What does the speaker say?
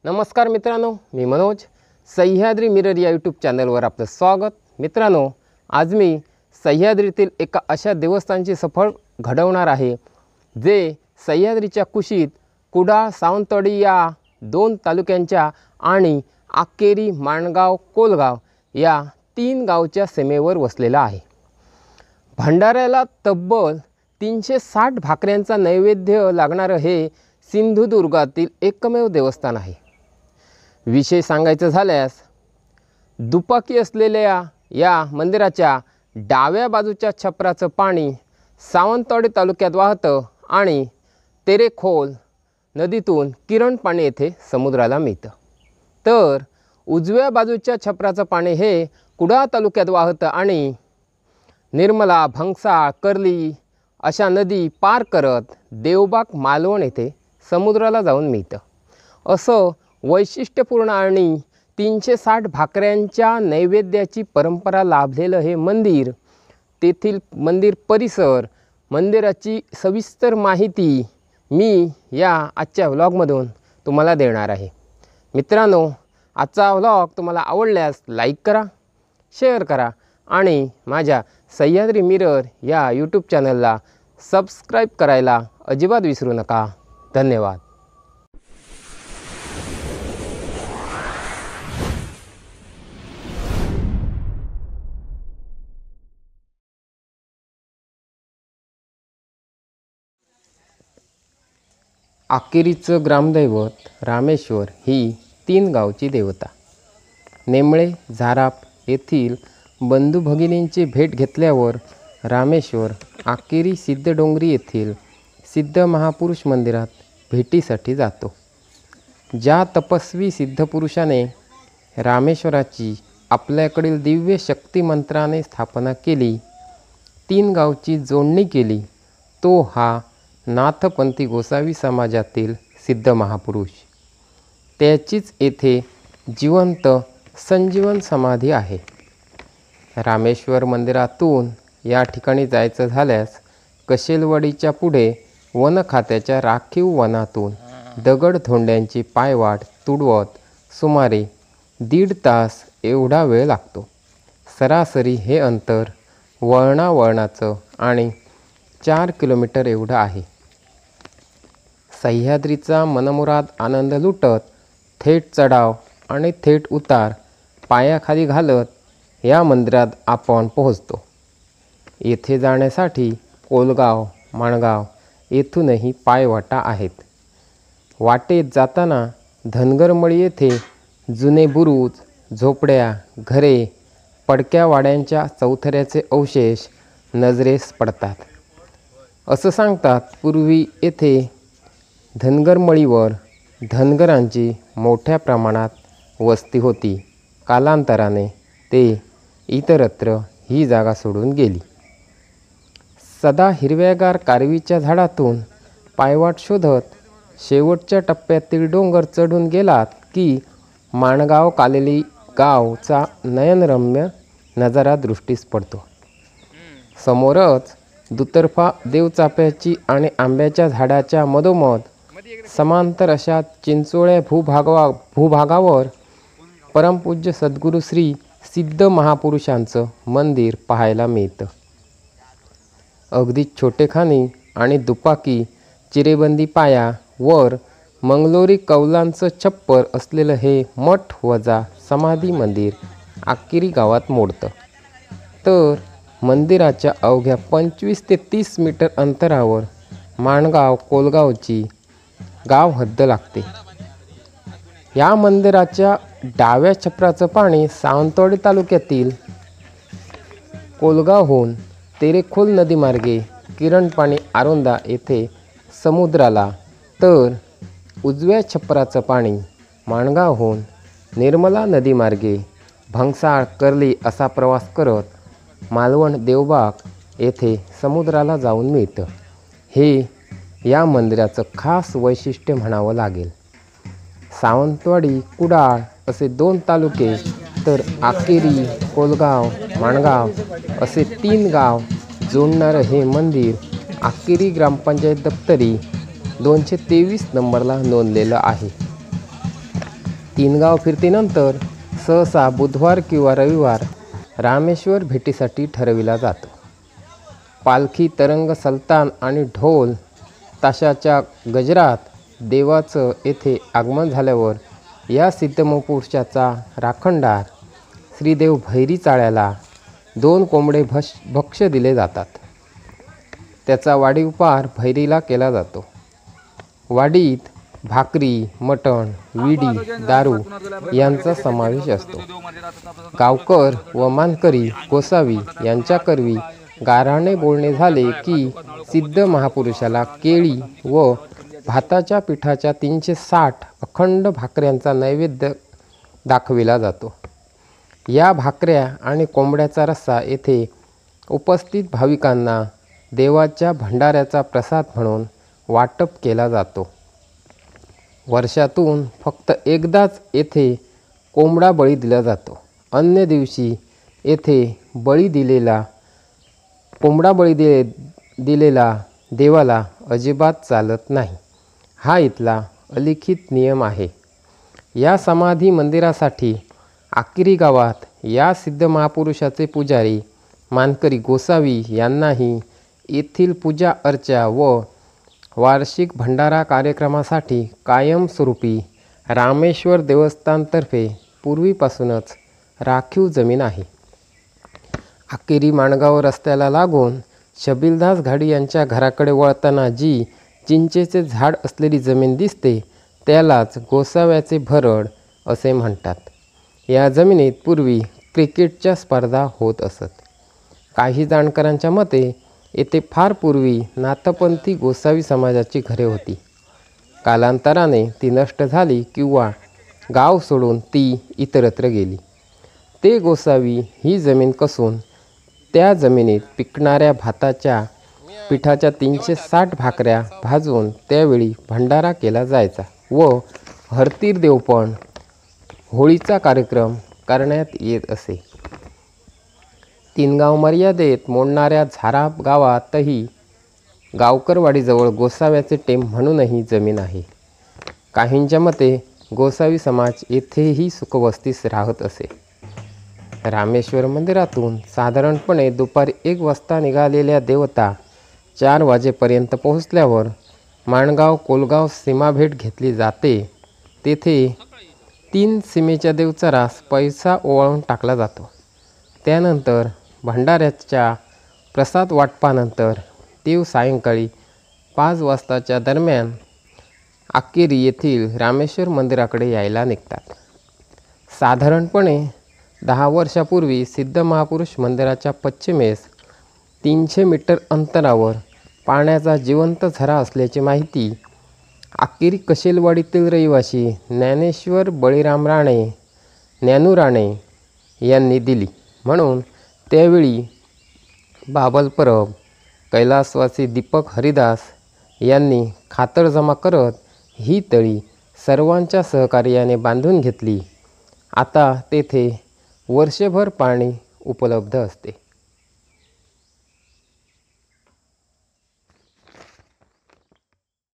नमस्कार मित्रांनो, मी मनोज. सह्याद्री मिरर या यूट्यूब चॅनलवर आपलं स्वागत. मित्रांनो, आज मी सह्याद्रीतील एका अशा देवस्थानची सफर घडवणार आहे जे सह्याद्रीच्या कुशीत कुडाळ सावंतवाडी या 2 तालुक्यांच्या आणि आकेरी, माणगाव, कोलगाव या 3 गावच्या सीमेवर वसलेला आहे. भंडाऱ्याला तब्बल 360 भाकऱ्यांचा नैवेद्य लागणारं हे सिंधुदुर्गातील एकमेव देवस्थान आहे. विषय सांगायचं झाल्यास, दुपाकी असलेल्या या मंदिराच्या डाव्या बाजूच्या छपराचं पाणी सावंतवाडी तालुक्यात वाहतं आणि तेरेखोल नदीतून किरण पाणी येथे समुद्राला मिळतं. तर उजव्या बाजूच्या छपराचं पाणी हे कुडाळ तालुक्यात वाहतं आणि निर्मला, भंगसाळ, कर्ली अशा नदी पार करत देवबाग, मालवण येथे समुद्राला जाऊन मिळतं. असं वैशिष्ट्यपूर्ण आणि 360 भाकऱ्यांच्या नैवेद्याची परंपरा लाभलेलं हे मंदिर, तेथील मंदिर परिसर, मंदिराची सविस्तर माहिती मी या आजच्या व्लॉगमधून तुम्हाला देणार आहे. मित्रांनो, आजचा व्लॉग तुम्हाला आवडल्यास लाईक करा, शेअर करा आणि माझ्या सह्याद्री मिरर या यूट्यूब चॅनलला सबस्क्राईब करायला अजिबात विसरू नका. धन्यवाद. आकेरीचं ग्रामदैवत रामेश्वर ही 3 गावची देवता. नेमळे, झाराप येथील बंधू भगिनींची भेट घेतल्यावर रामेश्वर आकेरी सिद्धडोंगरी येथील सिद्ध महापुरुष मंदिरात भेटीसाठी जातो. ज्या तपस्वी सिद्धपुरुषाने रामेश्वराची आपल्याकडील दिव्य शक्ती मंत्राने स्थापना केली, 3 गावची जोडणी केली, तो हा नाथपंथी गोसावी समाजातील सिद्ध महापुरुष. त्याचीच येथे जिवंत संजीवन समाधी आहे. रामेश्वर मंदिरातून या ठिकाणी जायचं झाल्यास कशेलवाडीच्या पुढे वन खात्याच्या राखीव वनातून दगडधोंड्यांची पायवाट तुडवत सुमारे 1.5 तास एवढा वेळ लागतो. सरासरी हे अंतर वळणावळणाचं आणि 4 किलोमीटर एवढं आहे. सह्याद्रीचा मनमुराद आनंद लुटत थेट चढाव आणि थेट उतार पायाखाली घालत या मंदिरात आपण पोहोचतो. येथे जाण्यासाठी कोलगाव, माणगाव येथूनही पायवाटा आहेत. वाटेत जाताना धनगरमळी येथे जुने बुरुज, झोपड्या, घरे, पडक्या वाड्यांच्या चौथऱ्याचे अवशेष नजरेस पडतात. असं सांगतात, पूर्वी येथे धनगरमळीवर धनगरांची मोठ्या प्रमाणात वस्ती होती. कालांतराने ते इतरत्र ही जागा सोडून गेली. सदा हिरव्यागार कारवीच्या झाडातून पायवाट शोधत शेवटच्या टप्प्यातील डोंगर चढून गेलात की माणगाव कालेली गावचा नयनरम्य नजारा दृष्टीस पडतो. समोरच दुतर्फा देवचाफ्याची आणि आंब्याच्या झाडाच्या मधोमध समांतर अशा चिंचोळ्या भूभागावर परमपूज्य सद्गुरू श्री सिद्ध महापुरुषांचं मंदिर पाहायला मिळतं. अगदी छोटेखानी आणि दुपाकी चिरेबंदी पाया वर मंगलोरी कौलांचं छप्पर असलेलं हे मठ वजा समाधी मंदिर आकेरी गावात मोडतं. तर मंदिराच्या अवघ्या 25 ते 30 मीटर अंतरावर माणगाव, कोलगावची गाव हद्द लागते. या मंदिराच्या डाव्या छपराचं पाणी सावंतवाडी तालुक्यातील कोलगावहून तेरेखोल नदीमार्गे किरण पाणी आरोंदा येथे समुद्राला, तर उजव्या छपराचं पाणी माणगावहून निर्मला नदीमार्गे भंगसाळ, कर्ली असा प्रवास करत मालवण, देवबाग येथे समुद्राला जाऊन मिळतं. हे या मंदिराचं खास वैशिष्ट्य म्हणावं लागेल. सावंतवाडी, कुडाळ असे 2 तालुके, तर आकेरी, कोलगाव, माणगाव असे 3 गाव जोडणारं हे मंदिर आकेरी ग्रामपंचायत दप्तरी 223 नंबरला नोंदलेलं आहे. तीन गाव फिरतीनंतर सहसा बुधवार किंवा रविवार रामेश्वर भेटीसाठी ठरविला जातो. पालखी, तरंग, सल्तान आणि ढोल ताशाच्या गजरात देवाचं येथे आगमन झाल्यावर या सिद्धमहापुरुषाचा राखणदार श्रीदेव भैरी चाळ्याला 2 कोंबडे भक्ष्य दिले जातात. त्याचा वाडी उपहार भैरीला केला जातो. वाडीत भाकरी, मटण, विडी, दारू यांचा समावेश असतो. गावकर व मानकरी गोसावी यांच्याकरवी गाऱ्हाणे बोलणे झाले की सिद्ध महापुरुषाला केळी व भाताच्या पिठाच्या 360 अखंड भाकऱ्यांचा नैवेद्य दाखविला जातो. या भाकऱ्या आणि कोंबड्याचा रस्सा येथे उपस्थित भाविकांना देवाच्या भंडाऱ्याचा प्रसाद म्हणून वाटप केला जातो. वर्षातून फक्त एकदाच येथे कोंबडा बळी दिला जातो. अन्य दिवशी येथे कोंबडा बळी दिलेला देवाला अजिबात चालत नाही. हा इथला अलिखित नियम आहे. या समाधी मंदिरासाठी आकिरी गावात या सिद्ध महापुरुषाचे पुजारी मानकरी गोसावी यांनाही येथील पूजा अर्चा व वार्षिक भंडारा कार्यक्रमासाठी कायमस्वरूपी रामेश्वर देवस्थानतर्फे पूर्वीपासूनच राखीव जमीन आहे. आकेरी माणगाव रस्त्याला लागून शबिलदास घाडी यांच्या घराकडे वळताना जी चिंचेचे झाड असलेली जमीन दिसते त्यालाच गोसाव्याचे भरड असे म्हणतात. या जमिनीत पूर्वी क्रिकेटच्या स्पर्धा होत असत. काही जाणकारांच्या मते येथे फार पूर्वी नाथपंथी गोसावी समाजाची घरे होती. कालांतराने ती नष्ट झाली किंवा गाव सोडून ती इतरत्र गेली. ते गोसावी ही जमीन कसून त्या जमिनीत पिकणाऱ्या भाताच्या पिठाच्या 360 भाकऱ्या भाजून त्यावेळी भंडारा केला जायचा व हरतीर देवपण होळीचा कार्यक्रम करण्यात येत असे. तीनगाव मर्यादेत मोडणाऱ्या झारा गावातही गावकरवाडीजवळ गोसाव्याचे टेंब म्हणूनही जमीन आहे. काहींच्या मते गोसावी समाज येथेही सुखवस्तीस राहत असे. रामेश्वर मंदिरातून साधारणपणे दुपारी 1 वाजता निघालेल्या देवता 4 वाजेपर्यंत पोहोचल्यावर माणगाव कोलगाव सीमाभेट घेतली जाते. तेथे 3 सीमेच्या देवचरास पैसा ओवाळून टाकला जातो. त्यानंतर भंडाऱ्याच्या प्रसाद वाटपानंतर देव सायंकाळी 5 वाजताच्या दरम्यान आकेरी येथील रामेश्वर मंदिराकडे यायला निघतात. साधारणपणे 10 वर्षापूर्वी सिद्ध महापुरुष मंदिराच्या पश्चिमेस 300 मीटर अंतरावर पाण्याचा जिवंत झरा असल्याची माहिती आकेरी कशेलवाडीतील रहिवासी ज्ञानेश्वर बळीराम राणे ज्ञानू राणे यांनी दिली. म्हणून त्यावेळी बाबल परब, कैलासवासी दीपक हरिदास यांनी खातरजमा करत ही तळी सर्वांच्या सहकार्याने बांधून घेतली. आता तेथे वर्षभर पाणी उपलब्ध असते.